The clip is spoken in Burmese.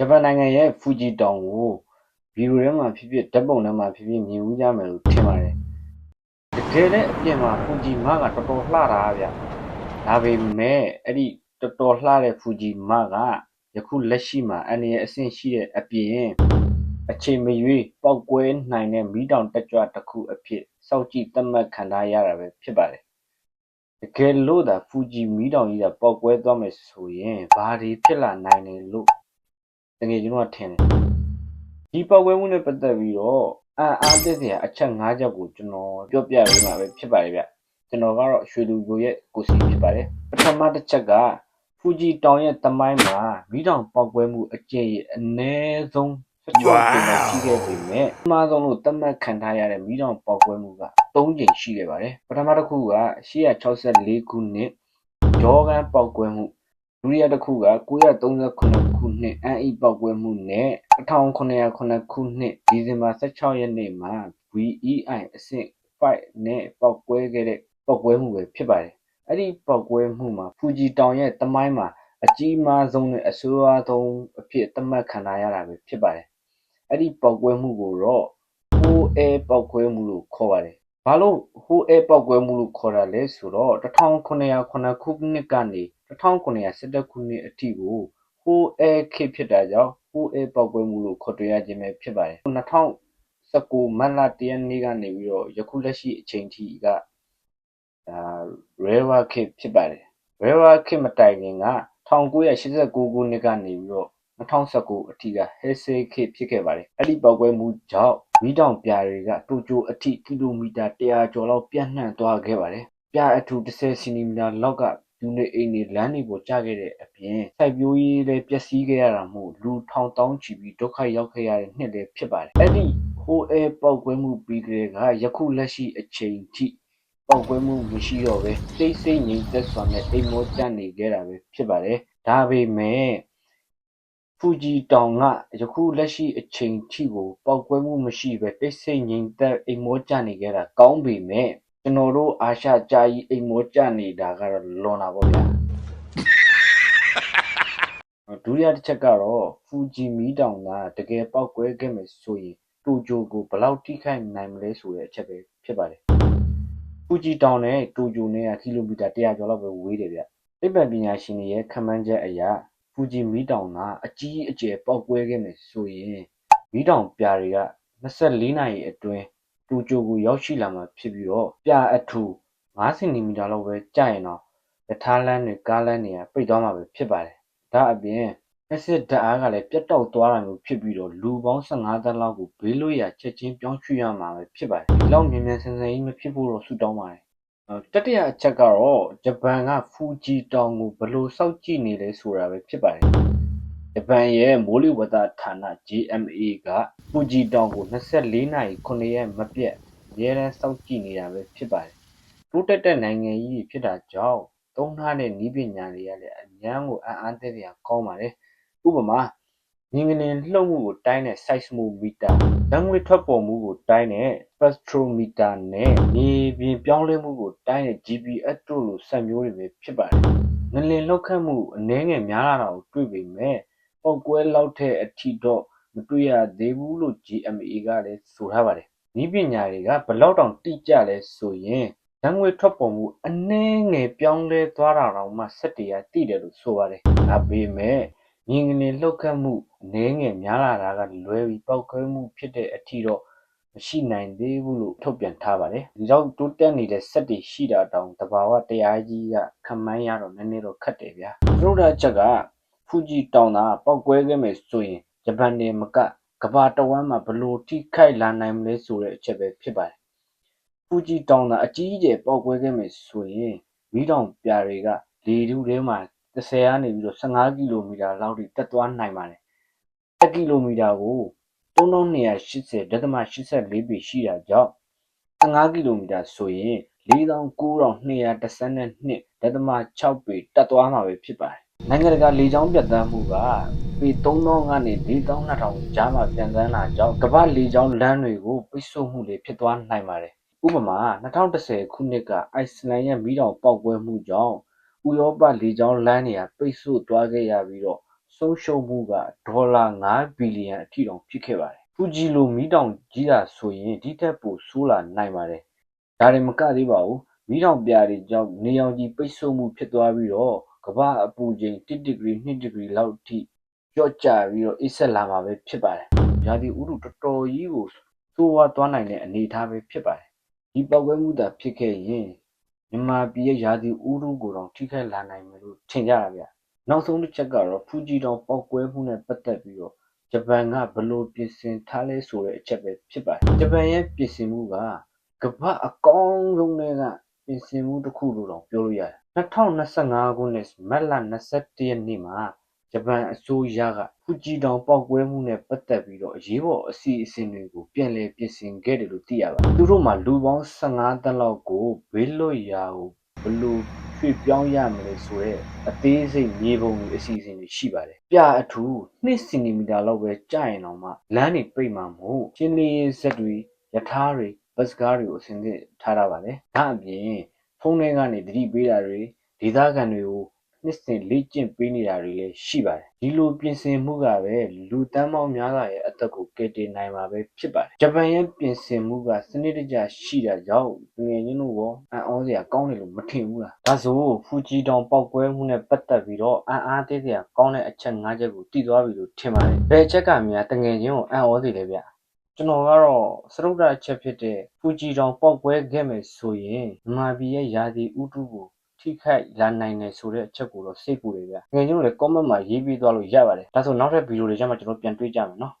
ဂျပန်နိုင်ငံရဲ့ဖူဂျီတောင်ကိုဗီဒီယိုထဲမှာဖြစ်ဖြစ်ဓာတ်ပုံထဲမှာဖြစ်ဖြစ်မြင်ဦးကြမယ်လို့ထင်ပါတယ်။တကယ်လည်းအပြင်မှာဖူဂျီမကတော်တော်လှတာဗျ။ဒါပေမဲ့အဲ့ဒီတော်တော်လှတဲ့ဖူဂျီမကယခုလက်ရှိမှာအန္တရာယ်အဆင့်ရှိတဲ့အပြင်အချိန်မရွေးပေါက်ကွဲနိုင်တဲ့မီးတောင်တက်ကြွတစ်ခုအဖြစ်စောင့်ကြည့်သတ်မှတ်ခံထားရတာပဲဖြစ်ပါတယ်။တကယ်လို့သာဖူဂျီမီးတောင်ကြီးကပေါက်ကွဲသွားမယ်ဆိုရင်ဘာတွေဖြစ်လာနိုင်တယ်လို့တကယ်ကျွန်တော်ထင်တယ်ဒီပေါက်ကွဲမှုနဲ့ပတ်သက်ပြီးတော့အားတက်စရာအချက်၅ချက်ကိုကျွန်တော်ပြောပြပေးမှာပဲဖြစ်ပါတယ်ဗျကျွန်တော်ကတော့ရွှေလူကိုရဲ့ကိုစီဖြစ်ပါတယ်ပထမတစ်ချက်ကဖူဂျီတောင်ရဲ့သမိုင်းမှာမီးတောင်ပေါက်ကွဲမှုအကျင့်ရဲ့အနည်းဆုံး16ကြိမ်လောက်ရှိခဲ့ပေမဲ့အမှားဆုံးလို့သတ်မှတ်ခံထားရတဲ့မီးတောင်ပေါက်ကွဲမှုက3ကြိမ်ရှိခဲ့ပါတယ်ပထမတစ်ခုက864ခုနှစ်ဂျောဂန်ပေါက်ကွဲမှုဒုတိယတစ်ခုက939ခုနှစ်အန်အီပေါက်ကွဲမှုနဲ့1909ခုနှစ်ဒီဇင်ဘာ16ရက်နေ့မှာ VEI အဆင့်5နဲ့ပေါက်ကွဲခဲ့တဲ့ပေါက်ကွဲမှုပဲဖြစ်ပါတယ်။အဲ့ဒီပေါက်ကွဲမှုမှာဖူဂျီတောင်ရဲ့သမိုင်းမှာအကြီးမားဆုံးနဲ့အဆိုးရွားဆုံးအဖြစ်သတ်မှတ်ခံရတာပဲဖြစ်ပါတယ်။အဲ့ဒီပေါက်ကွဲမှုကိုတော့ဟိုအဲပေါက်ကွဲမှုလို့ခေါ်ပါတယ်။ဘာလို့ဟိုအဲပေါက်ကွဲမှုလို့ခေါ်တာလဲဆိုတော့1909ခုနှစ်ကနေ1911ခုနှစ်အထိကိုဟိုအဲခေတ်ဖြစ်တာကြောင့်ဟိုအဲပေါက်ကွဲမှုလို့ခေါ်တွေ့ရခြင်းပဲဖြစ်ပါတယ်2019မတ်လ1ရက်နေ့ကနေပြီးတော့ယခုလက်ရှိအချိန်ထိကRewa ခေတ်ဖြစ်ပါတယ်Rewa ခေတ်မတိုင်ခင်က1989ခုနှစ်ကနေပြီးတော့2019အထိက Heisei ခေတ်ဖြစ်ခဲ့ပါတယ်အဲ့ဒီပေါက်ကွဲမှုကြောင့်မီးတောင်ပြာတွေကတိုကျိုအထိကီလိုမီတာ100ကျော်လောက်ပြန့်နှံ့သွားခဲ့ပါတယ်ပြအထူ10စင်တီမီတာလောက်ကလူနေအိမ်တွေလမ်းတွေပေါ်ကျခဲ့တဲ့အပြင်စိုက်ပျိုးရေးလည်းပျက်စီးခဲ့ရတာမို့လူထောင်တောင်းချီပြီးဒုက္ခရောက်ခဲ့ရတဲ့နှစ်လည်းဖြစ်ပါတယ်အဲ့ဒီဟိုအဲပေါက်ကွဲမှုပြီးတဲ့ကယခုလက်ရှိအချိန်ထိပေါက်ကွဲမှုမရှိတော့ပဲတိတ်ဆိတ်ငြိမ်သက်စွာနဲ့အိမ်မောကျနေခဲ့တာပဲဖြစ်ပါတယ်ဒါပေမဲ့ဖူဂျီတောင်ကယခုလက်ရှိအချိန်ထိကိုပေါက်ကွဲမှုမရှိပဲတိတ်ဆိတ်ငြိမ်သက်အိမ်မောကျနေခဲ့တာကောင်းပေမဲ့ကျွန်တော်တို့အာရှကြာကြီးအိမ်မောကျနေတာကတော့လွန်တာပေါ့ဗျာဒုတိယတစ်ချက်ကတော့ဖူဂျီမီတောင်ကတကယ်ပေါက်ကွဲခဲ့မယ်ဆိုရင်တိုကျိုကိုဘယ်လောက်ထိခိုက်နိုင်မလဲဆိုတဲ့အချက်ပဲဖြစ်ပါတယ်ဖူဂျီတောင်နဲ့တိုကျိုနဲ့ကကီလိုမီတာ100ကျော်လောက်ပဲဝေးတယ်ဗျသိပ္ပံပညာရှင်တွေရဲ့ခန့်မှန်းချက်အရဖူဂျီမီတောင်ကအကြီးအကျယ်ပေါက်ကွဲခဲ့မယ်ဆိုရင်မီတောင်ပြာတွေက24နာရီအတွင်းတိုကျိုကိုရောက်ရှိလာမှာဖြစ်ပြီးတော့ပြအထူ5စင်တီမီတာလောက်ပဲကျရင်တော့ရထားလမ်းတွေကားလမ်းတွေကပိတ်သွားမှာပဲဖြစ်ပါတယ်ဒါအပြင်လက်စစ်ဓာတ်အားကလည်းပြတ်တောက်သွားတာမျိုးဖြစ်ပြီးတော့လူပေါင်း15သန်းလောက်ကိုဘေးလွတ်ရာချက်ချင်းပြောင်းရွှေ့ရမှာပဲဖြစ်ပါတယ်ဒီလောက်မြန်မြန်ဆန်ဆန်ကြီးမဖြစ်ဖို့တော့ဆုတောင်းပါတယ်တတိယအချက်ကတော့ဂျပန်ကဖူဂျီတောင်ကိုဘယ်လိုစောင့်ကြည့်နေလဲဆိုတာပဲဖြစ်ပါတယ်ဂျပန်ရဲ့မိုးလေဝသဌာန JMA ကဖူဂျီတောင်ကို24နာရီ9ရက်မပြတ်အများအားစောင့်ကြည့်နေတာပဲဖြစ်ပါတယ်တိုးတက်တဲ့နိုင်ငံကြီးဖြစ်တာကြောင့်သုံးထားတဲ့နည်းပညာတွေကလည်းအများကိုအံ့အားသင့်စရာကောင်းပါတယ်ဥပမာမြင်းကနေလှုပ်မှုကိုတိုင်းတဲ့ seismometer ဓာတ်ငွေ့ထွက်ပေါ်မှုကိုတိုင်းတဲ့ spectrometer နဲ့မြေပြင်ပြောင်းလဲမှုကိုတိုင်းတဲ့ GPS တို့လိုစက်မျိုးတွေပဲဖြစ်ပါတယ်ငလျင်လှုပ်ခတ်မှုအနည်းငယ်များလာတာကိုတွေ့ပေမဲ့ပေါက်ကွဲလောက်တဲ့အထိတော့မတွေ့ရသေးဘူးလို့ JMA ကလည်းဆိုထားပါတယ်နည်းပညာတွေကဘယ်လောက်တောင်တိကျလဲဆိုရင်ဓာတ်ငွေ့ထွက်ပေါ်မှုအနည်းငယ်ပြောင်းလဲသွားတာတောင်မှစက်တွေကသိတယ်လို့ဆိုပါတယ်ဒါပေမဲ့မြင်းကနေလှုပ်ခတ်မှုအနည်းငယ်များလာတာကလွယ်ပြီးပောက်ကွဲမှုဖြစ်တဲ့အထိတော့မရှိနိုင်သေးဘူးလို့ထုတ်ပြန်ထားပါတယ်ဒီကြောင့်တိုးတက်နေတဲ့စက်တွေရှိတာတောင်တဘာဝတရားကြီးကခံမှန်းရတော့နည်းနည်းတော့ခက်တယ်ဗျာတို့တဲ့အချက်ကဖူဂျီတောင်သာပောက်ကွဲခဲ့မယ်ဆိုရင်ဂျပန်နေမကကမ္ဘာတဝန်းမှာဘလို့ထိခိုက်လာနိုင်မလဲဆိုတဲ့အချက်ပဲဖြစ်ပါတယ်ဖူဂျီတောင်သာအကြီးအကျယ်ပေါက်ကွဲခဲ့မယ်ဆိုရင်မီးတောင်ပြာတွေကလေထုထဲမှာ10ကနေပြီးတော့15ကီလိုမီတာလောက်ထိတက်သွားနိုင်ပါတယ်1ကီလိုမီတာကို3280.84 ပေရှိတာကြောင့်15ကီလိုမီတာဆိုရင်49,212.6 ပေတက်သွားမှာပဲဖြစ်ပါတယ်နိုင်ငံတကာလေကြောင်းပြတ်သားမှုကပေ3000ကနေ4200ကြားမှာပြန်တန်းလာကြောင်းကမ္ဘာလေကြောင်းလမ်းတွေကိုပိတ်ဆို့မှုတွေဖြစ်သွားနိုင်ပါတယ်ဥပမာ2010ခုနှစ်ကအိုက်စလန်ရဲ့မီးတောင်ပေါက်ကွဲမှုကြောင့်ဥရောပလေကြောင်းလမ်းတွေကပိတ်ဆို့သွားခဲ့ရပြီးတော့ ဆုံးရှုံးမှုကဒေါ်လာ9 ဘီလီယံအထိတောင်ဖြစ်ခဲ့ပါတယ်။ဖူဂျီလိုမီးတောင်ကြီးတာဆိုရင်ဒီထက်ပိုဆိုးလာနိုင်ပါတယ်။ဒါတွေမကသေးပါဘူး။မီးတောင်ပြာတွေကြောင့်နေရောင်ခြည်ပိတ်ဆို့မှုဖြစ်သွားပြီးတော့ကမ္ဘာအပူချိန်1 ဒီဂရီ2 ဒီဂရီလောက်အထိလျော့ကျပြီးတော့အေးဆက်လာမှာပဲဖြစ်ပါတယ်။ရာသီဥတုတော်တော်ကြီးကိုဆိုးဝါးသွားနိုင်တဲ့အနေအထားပဲဖြစ်ပါတယ်။ဒီပောက်ကွဲမှုသာဖြစ်ခဲ့ရင်မြန်မာပြည်ရဲ့ရာသီဥတုကိုတောင်ထိခိုက်လာနိုင်မယ်လို့ထင်ကြတာဗျ။နောက်ဆုံးတစ်ချက်ကတော့ဖူဂျီတောင်ပောက်ကွဲမှုနဲ့ပတ်သက်ပြီးတော့ဂျပန်ကဘယ်လိုပြင်ဆင်ထားလဲဆိုတဲ့အချက်ပဲဖြစ်ပါတယ်။ဂျပန်ရဲ့ပြင်ဆင်မှုကကမ္ဘာအကောင်းဆုံးတွေကပြင်ဆင်မှုတစ်ခုလို့တောင်ပြောလို့ရတယ်။2025ခုနှစ်မတ်လ21ရက်နေ့မှာဂျပန်အစိုးရကဖူဂျီတောင်ပောက်ကွဲမှုနဲ့ပတ်သက်ပြီးတော့အရေးပေါ်အစီအစဉ်တွေကိုပြန်လည်ပြင်ဆင်ခဲ့တယ်လို့သိရပါတယ်။သူတို့မှာလူပေါင်း15သန်းလောက်ကိုဘေးလွတ်ရာကိုဘယ်လိုရွှေ့ပြောင်းရမလဲဆိုတဲ့အသေးစိတ်မြေပုံတွေအစီအစဉ်တွေရှိပါတယ်။ပြအထူး2စင်တီမီတာလောက်ပဲကြာရင်တော့မှလမ်းတွေပိတ်မှာမဟုတ်ချင်းလေးဆက်တွေရထားတွေဘတ်စကားတွေကိုအဆင်သင့်ထားတာပါလေ။ဒါအပြင်ဖုန်းထဲကနေသတိပေးတာတွေဒေသခံတွေကိုနှစ်စဉ်လေ့ကျင့်ပေးနေတာတွေလည်းရှိပါတယ်။ဒီလိုပြင်ဆင်မှုကပဲလူတန်းပေါင်းများစွာရဲ့အသက်ကိုကယ်တင်နိုင်မှာပဲဖြစ်ပါတယ်။ဂျပန်ရဲ့ပြင်ဆင်မှုကစနစ်တကျရှိတာကြောင့်ငွေရင်းတို့ရောအံ့ဩစရာကောင်းတယ်လို့မထင်ဘူးလား။ဒါဆိုဖူဂျီတောင်ပောက်ကွဲမှုနဲ့ပတ်သက်ပြီးတော့အံ့အားသင့်စရာကောင်းတဲ့အချက်5ချက်ကိုသိသွားပြီလို့ထင်ပါတယ်။ဘယ်အချက်ကများတငယ်ချင်းကိုအံ့ဩစေလဲဗျ။ကျွန်တော်ကတော့စရုပ်ဓာတ်အချက်ဖြစ်တဲ့ဖူဂျီတောင်ပောက်ကွဲခဲ့မယ်ဆိုရင်မြန်မာပြည်ရဲ့ရာသီဥတုကိုထိခိုက်လာနိုင်တယ်ဆိုတဲ့အချက်ကိုတော့စိတ်ပူတယ်ဗျ။ငယ်ချင်းတို့လည်း comment မှာရေးပေးသွားလို့ရပါတယ်။ဒါဆိုနောက်ထပ်ဗီဒီယိုတွေကျမှကျွန်တော်ပြန်တွေ့ကြမယ်နော်။